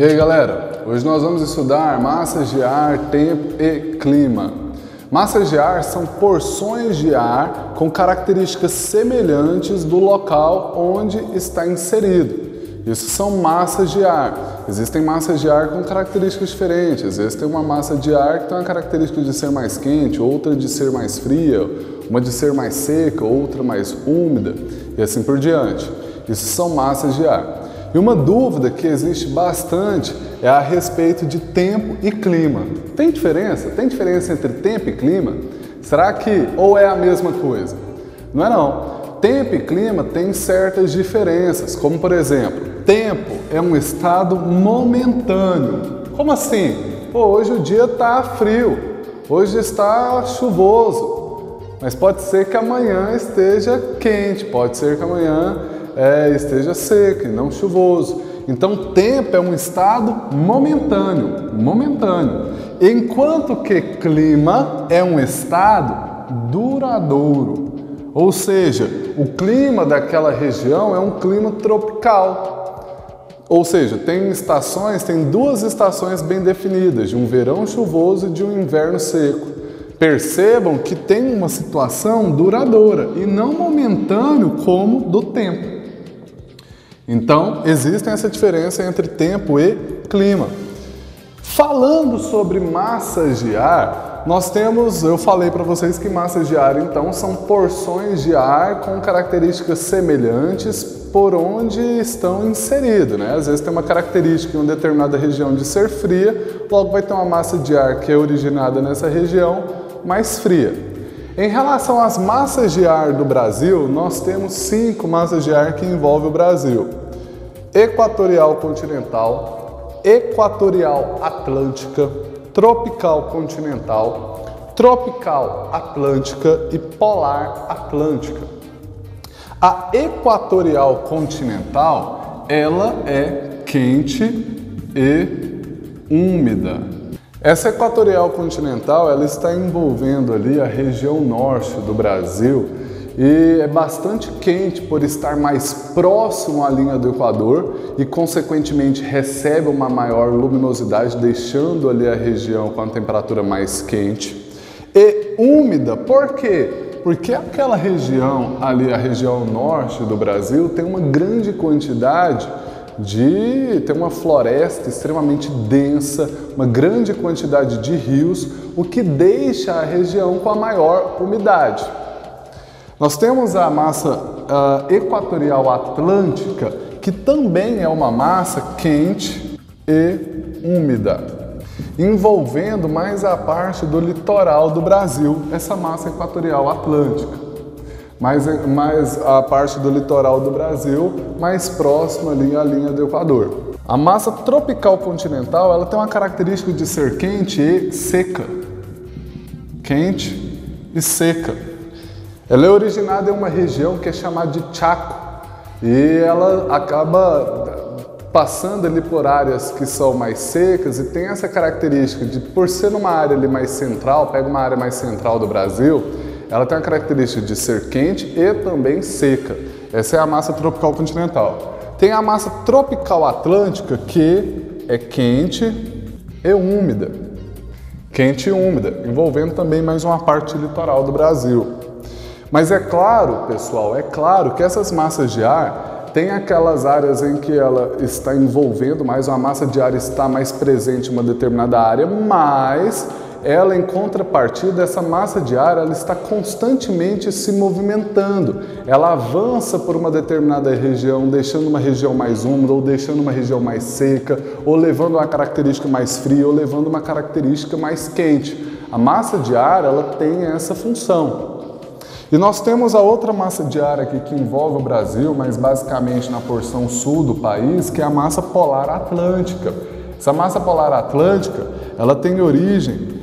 E aí galera, hoje nós vamos estudar massas de ar, tempo e clima. Massas de ar são porções de ar com características semelhantes do local onde está inserido. Isso são massas de ar. Existem massas de ar com características diferentes. Às vezes tem uma massa de ar que tem uma característica de ser mais quente, outra de ser mais fria, uma de ser mais seca, outra mais úmida e assim por diante. Isso são massas de ar. E uma dúvida que existe bastante é a respeito de tempo e clima. Tem diferença? Tem diferença entre tempo e clima? Será que ou é a mesma coisa? Não é não. Tempo e clima têm certas diferenças, como por exemplo, tempo é um estado momentâneo. Como assim? Pô, hoje o dia está frio, hoje está chuvoso, mas pode ser que amanhã esteja quente, pode ser que amanhã esteja seco e não chuvoso. Então, tempo é um estado momentâneo, enquanto que clima é um estado duradouro. Ou seja, o clima daquela região é um clima tropical. Ou seja, tem duas estações bem definidas, de um verão chuvoso e de um inverno seco. Percebam que tem uma situação duradoura e não momentâneo como do tempo. Então, existe essa diferença entre tempo e clima. Falando sobre massas de ar, eu falei para vocês que massas de ar, então, são porções de ar com características semelhantes por onde estão inseridos, né? Às vezes tem uma característica em uma determinada região de ser fria, logo vai ter uma massa de ar que é originada nessa região mais fria. Em relação às massas de ar do Brasil, nós temos 5 massas de ar que envolvem o Brasil: equatorial continental, equatorial atlântica, tropical continental, tropical atlântica e polar atlântica. A equatorial continental, ela é quente e úmida. Essa equatorial continental, ela está envolvendo ali a região norte do Brasil e é bastante quente por estar mais próximo à linha do Equador e, consequentemente, recebe uma maior luminosidade, deixando ali a região com a temperatura mais quente. E úmida, por quê? Porque aquela região ali, a região norte do Brasil, tem uma grande quantidade tem uma floresta extremamente densa, uma grande quantidade de rios, o que deixa a região com a maior umidade. Nós temos a massa equatorial atlântica, que também é uma massa quente e úmida, envolvendo mais a parte do litoral do Brasil, essa massa equatorial atlântica. Mais a parte do litoral do Brasil, mais próxima ali à linha do Equador. A massa tropical continental, ela tem uma característica de ser quente e seca. Quente e seca. Ela é originada em uma região que é chamada de Chaco e ela acaba passando ali por áreas que são mais secas e tem essa característica de, por ser numa área ali mais central, pega uma área mais central do Brasil, ela tem a característica de ser quente e também seca. Essa é a massa tropical continental. Tem a massa tropical atlântica, que é quente e úmida. Quente e úmida, envolvendo também mais uma parte litoral do Brasil. Mas é claro, pessoal, que essas massas de ar tem aquelas áreas em que ela está envolvendo mais, uma massa de ar está mais presente em uma determinada área, mas ela, em contrapartida, essa massa de ar, ela está constantemente se movimentando. Ela avança por uma determinada região, deixando uma região mais úmida, ou deixando uma região mais seca, ou levando uma característica mais fria, ou levando uma característica mais quente. A massa de ar, ela tem essa função. E nós temos a outra massa de ar aqui que envolve o Brasil, mas basicamente na porção sul do país, que é a massa polar atlântica. Essa massa polar atlântica, ela tem origem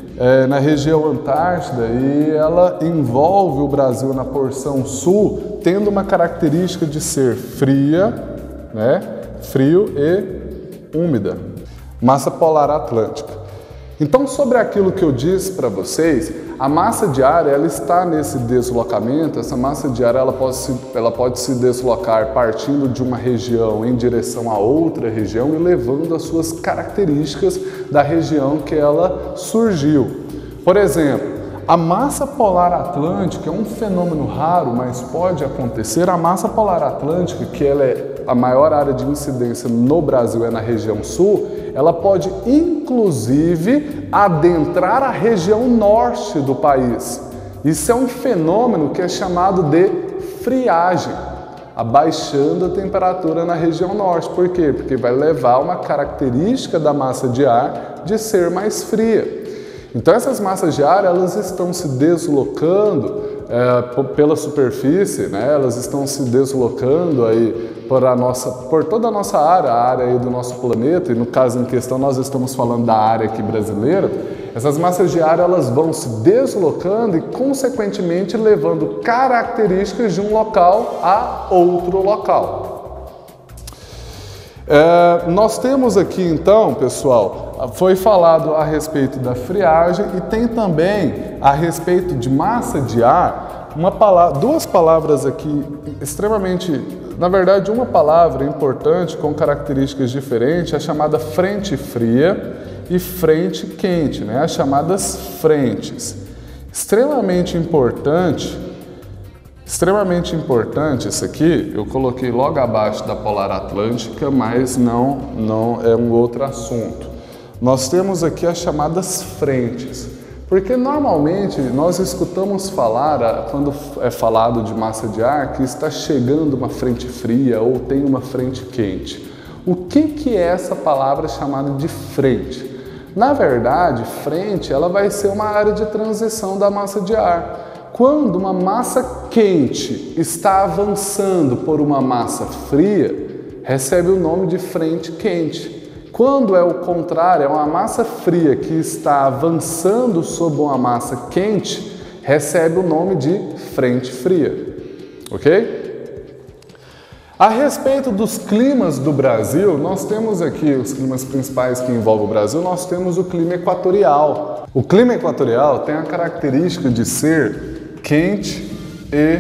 na região Antártida e ela envolve o Brasil na porção sul, tendo uma característica de ser fria, né? Frio e úmida. Massa polar atlântica. Então, sobre aquilo que eu disse para vocês, a massa de ar ela está nesse deslocamento. Essa massa de ar ela pode se deslocar partindo de uma região em direção a outra região e levando as suas características da região que ela surgiu. Por exemplo, a massa polar atlântica é um fenômeno raro, mas pode acontecer. A massa polar atlântica, que ela é a maior área de incidência no Brasil é na região sul, ela pode inclusive adentrar a região norte do país. Isso é um fenômeno que é chamado de friagem, abaixando a temperatura na região norte. Por quê? Porque vai levar uma característica da massa de ar de ser mais fria. Então essas massas de ar elas estão se deslocando pela superfície, né? Elas estão se deslocando aí por toda a nossa área, a área aí do nosso planeta, e no caso em questão nós estamos falando da área aqui brasileira. Essas massas de ar elas vão se deslocando e consequentemente levando características de um local a outro local. Nós temos aqui então, pessoal, foi falado a respeito da friagem e tem também a respeito de massa de ar, duas palavras aqui extremamente, na verdade uma palavra importante com características diferentes, a chamada frente fria e frente quente, né? As chamadas frentes. Extremamente importante isso aqui, eu coloquei logo abaixo da polar atlântica, mas não é um outro assunto. Nós temos aqui as chamadas frentes, porque normalmente nós escutamos falar, quando é falado de massa de ar, que está chegando uma frente fria ou tem uma frente quente. O que é essa palavra chamada de frente? Na verdade, frente ela vai ser uma área de transição da massa de ar. Quando uma massa quente está avançando por uma massa fria, recebe o nome de frente quente. Quando é o contrário, é uma massa fria que está avançando sobre uma massa quente, recebe o nome de frente fria. Ok? A respeito dos climas do Brasil, nós temos aqui os climas principais que envolvem o Brasil, nós temos o clima equatorial. O clima equatorial tem a característica de ser quente e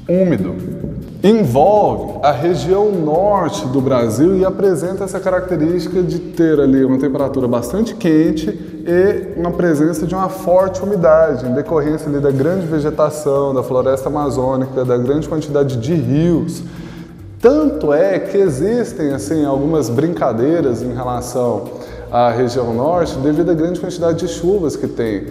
úmido. Envolve a região norte do Brasil e apresenta essa característica de ter ali uma temperatura bastante quente e uma presença de uma forte umidade, em decorrência ali da grande vegetação, da floresta amazônica, da grande quantidade de rios. Tanto é que existem assim, algumas brincadeiras em relação à região norte devido à grande quantidade de chuvas que tem.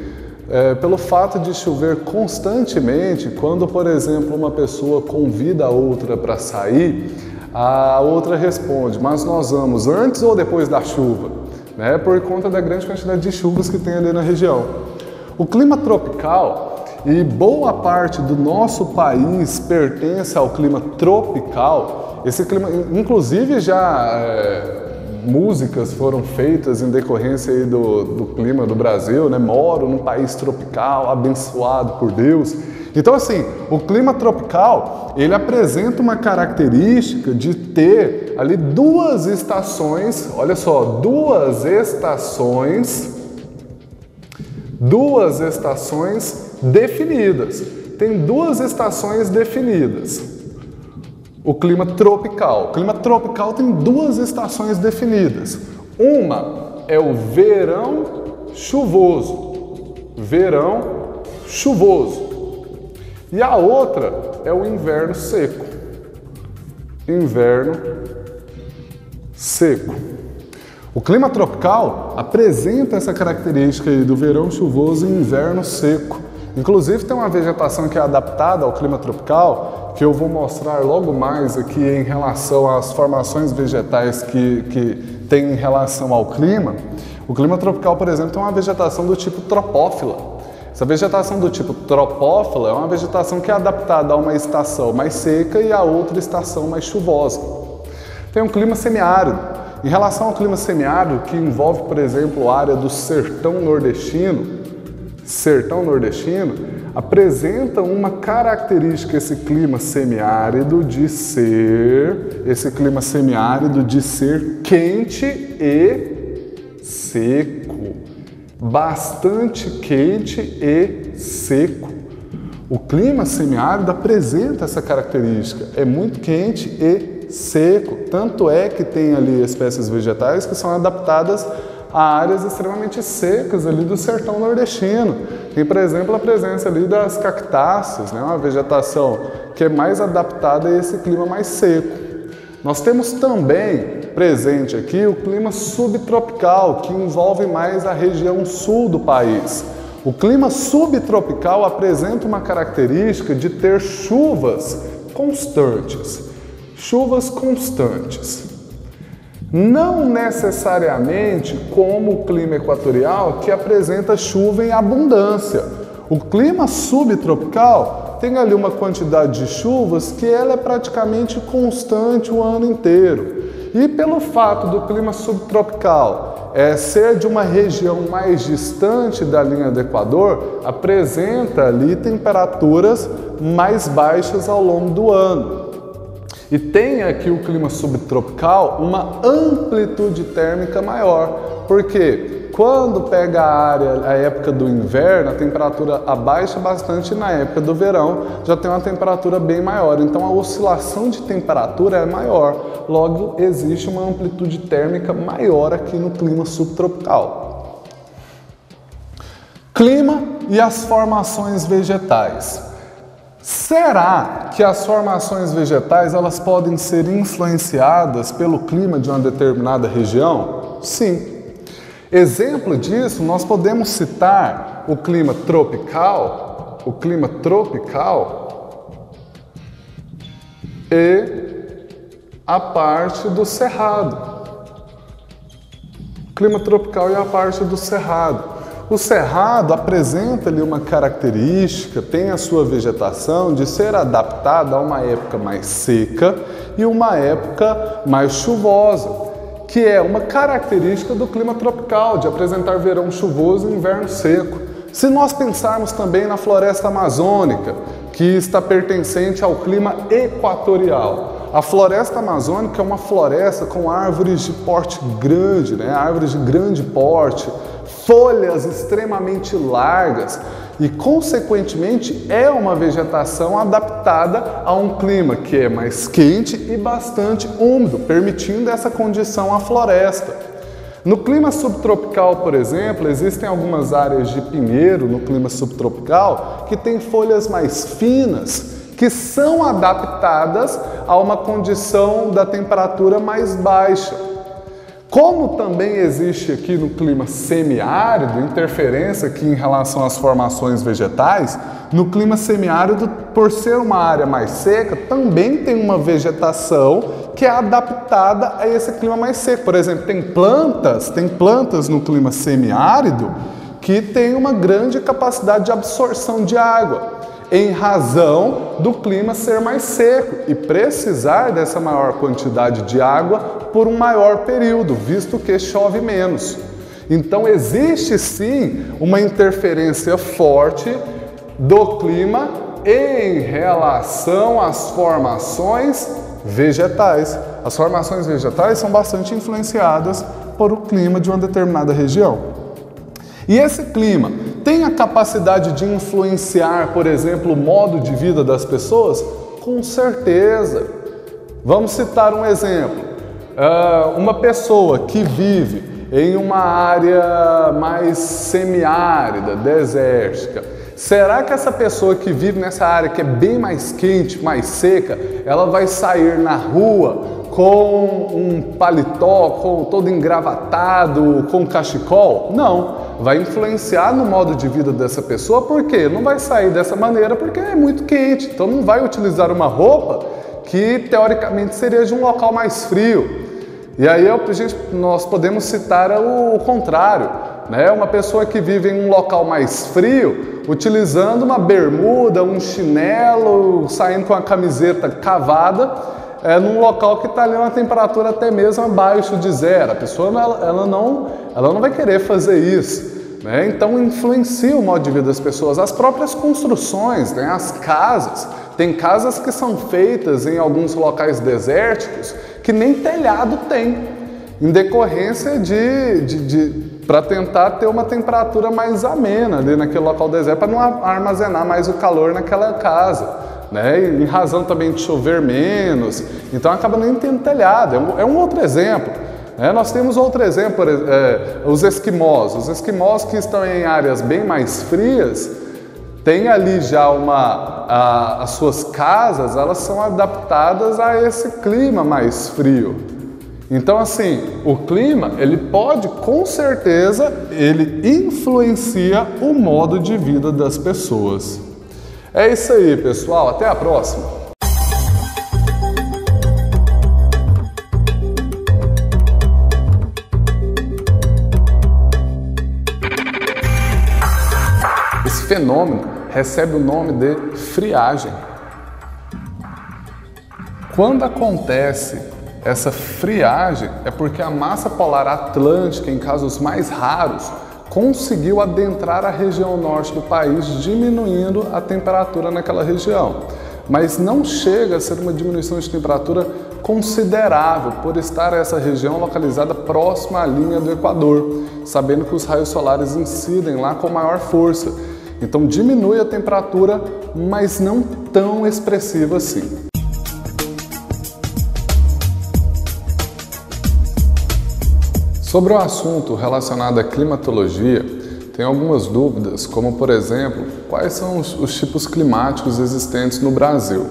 Pelo fato de chover constantemente, quando, por exemplo, uma pessoa convida a outra para sair, a outra responde, mas nós vamos antes ou depois da chuva? Né? Por conta da grande quantidade de chuvas que tem ali na região. O clima tropical, e boa parte do nosso país pertence ao clima tropical. Esse clima, inclusive músicas foram feitas em decorrência aí do clima do Brasil, né? Moro num país tropical, abençoado por Deus. Então assim, o clima tropical, ele apresenta uma característica de ter ali duas estações, olha só, duas estações definidas. Tem duas estações definidas. O clima tropical. O clima tropical tem duas estações definidas. Uma é o verão chuvoso. Verão chuvoso. E a outra é o inverno seco. Inverno seco. O clima tropical apresenta essa característica aí do verão chuvoso e inverno seco. Inclusive tem uma vegetação que é adaptada ao clima tropical, que eu vou mostrar logo mais aqui em relação às formações vegetais que tem em relação ao clima. O clima tropical, por exemplo, tem uma vegetação do tipo tropófila. Essa vegetação do tipo tropófila é uma vegetação que é adaptada a uma estação mais seca e a outra estação mais chuvosa. Tem um clima semiárido. Em relação ao clima semiárido, que envolve, por exemplo, a área do sertão nordestino, apresenta uma característica esse clima semiárido de ser quente e seco. Bastante quente e seco. O clima semiárido apresenta essa característica, é muito quente e seco. Tanto é que tem ali espécies vegetais que são adaptadas a áreas extremamente secas ali do sertão nordestino. Tem, por exemplo, a presença ali das cactáceas, né? Uma vegetação que é mais adaptada a esse clima mais seco. Nós temos também presente aqui o clima subtropical, que envolve mais a região sul do país. O clima subtropical apresenta uma característica de ter chuvas constantes. Não necessariamente como o clima equatorial, que apresenta chuva em abundância. O clima subtropical tem ali uma quantidade de chuvas que ela é praticamente constante o ano inteiro. E pelo fato do clima subtropical ser de uma região mais distante da linha do Equador, apresenta ali temperaturas mais baixas ao longo do ano. E tem aqui o clima subtropical uma amplitude térmica maior, porque quando pega a época do inverno, a temperatura abaixa bastante, e na época do verão já tem uma temperatura bem maior. Então a oscilação de temperatura é maior, logo existe uma amplitude térmica maior aqui no clima subtropical. Clima e as formações vegetais. Será que as formações vegetais elas podem ser influenciadas pelo clima de uma determinada região? Sim. Exemplo disso, nós podemos citar o clima tropical e a parte do cerrado. Clima tropical e a parte do cerrado. O cerrado apresenta ali uma característica, tem a sua vegetação de ser adaptada a uma época mais seca e uma época mais chuvosa, que é uma característica do clima tropical, de apresentar verão chuvoso e inverno seco. Se nós pensarmos também na floresta amazônica, que está pertencente ao clima equatorial. A floresta amazônica é uma floresta com árvores de porte grande, né? Árvores de grande porte, folhas extremamente largas e, consequentemente, é uma vegetação adaptada a um clima que é mais quente e bastante úmido, permitindo essa condição à floresta. No clima subtropical, por exemplo, existem algumas áreas de pinheiro no clima subtropical que têm folhas mais finas, que são adaptadas a uma condição da temperatura mais baixa. Como também existe aqui no clima semiárido, interferência aqui em relação às formações vegetais, no clima semiárido, por ser uma área mais seca, também tem uma vegetação que é adaptada a esse clima mais seco. Por exemplo, tem plantas no clima semiárido que têm uma grande capacidade de absorção de água, em razão do clima ser mais seco e precisar dessa maior quantidade de água por um maior período, visto que chove menos. Então existe sim uma interferência forte do clima em relação às formações vegetais. As formações vegetais são bastante influenciadas por o clima de uma determinada região. E esse clima tem a capacidade de influenciar, por exemplo, o modo de vida das pessoas? Com certeza. Vamos citar um exemplo. Uma pessoa que vive em uma área mais semiárida, desértica, será que essa pessoa que vive nessa área que é bem mais quente, mais seca, ela vai sair na rua com um paletó, todo engravatado, com cachecol? Não. Vai influenciar no modo de vida dessa pessoa, por quê? Não vai sair dessa maneira porque é muito quente, então não vai utilizar uma roupa que teoricamente seria de um local mais frio. E aí nós podemos citar o contrário. né? Uma pessoa que vive em um local mais frio, utilizando uma bermuda, um chinelo, saindo com a camiseta cavada, num local que está ali uma temperatura até mesmo abaixo de zero. A pessoa ela não vai querer fazer isso, né? Então influencia o modo de vida das pessoas, as próprias construções, né? As casas. Tem casas que são feitas em alguns locais desérticos que nem telhado tem, em decorrência para tentar ter uma temperatura mais amena ali naquele local deserto, para não armazenar mais o calor naquela casa, né? E em razão também de chover menos, então acaba nem tendo telhado. É um outro exemplo. Nós temos outro exemplo, os esquimós. Os esquimós que estão em áreas bem mais frias, tem ali já as suas casas, elas são adaptadas a esse clima mais frio. Então, assim, o clima, ele pode, com certeza, ele influencia o modo de vida das pessoas. É isso aí, pessoal. Até a próxima! Esse fenômeno recebe o nome de friagem. Quando acontece essa friagem, é porque a massa polar atlântica, em casos mais raros, conseguiu adentrar a região norte do país, diminuindo a temperatura naquela região. Mas não chega a ser uma diminuição de temperatura considerável, por estar essa região localizada próxima à linha do Equador, sabendo que os raios solares incidem lá com maior força. Então diminui a temperatura, mas não tão expressiva assim. Sobre o assunto relacionado à climatologia, tem algumas dúvidas, como por exemplo, quais são os tipos climáticos existentes no Brasil.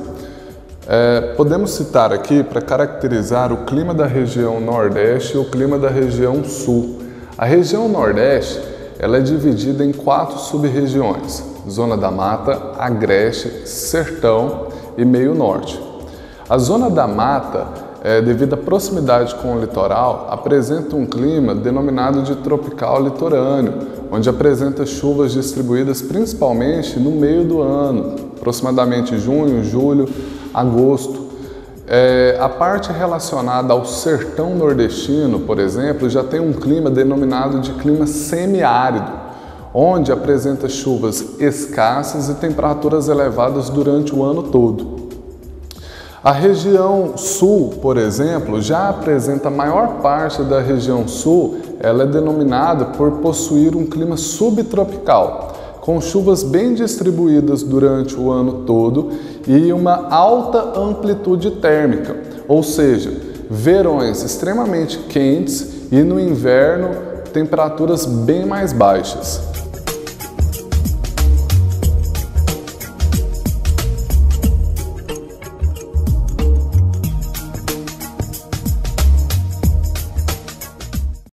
Podemos citar aqui para caracterizar o clima da região Nordeste e o clima da região Sul. A região Nordeste ela é dividida em 4 sub-regiões: Zona da Mata, Agreste, Sertão e Meio Norte. A Zona da Mata, devido à proximidade com o litoral, apresenta um clima denominado de tropical litorâneo, onde apresenta chuvas distribuídas principalmente no meio do ano, aproximadamente junho, julho, agosto. A parte relacionada ao sertão nordestino, por exemplo, já tem um clima denominado de clima semiárido, onde apresenta chuvas escassas e temperaturas elevadas durante o ano todo. A região sul, por exemplo, já apresenta a maior parte da região sul, ela é denominada por possuir um clima subtropical, com chuvas bem distribuídas durante o ano todo e uma alta amplitude térmica, ou seja, verões extremamente quentes e no inverno temperaturas bem mais baixas.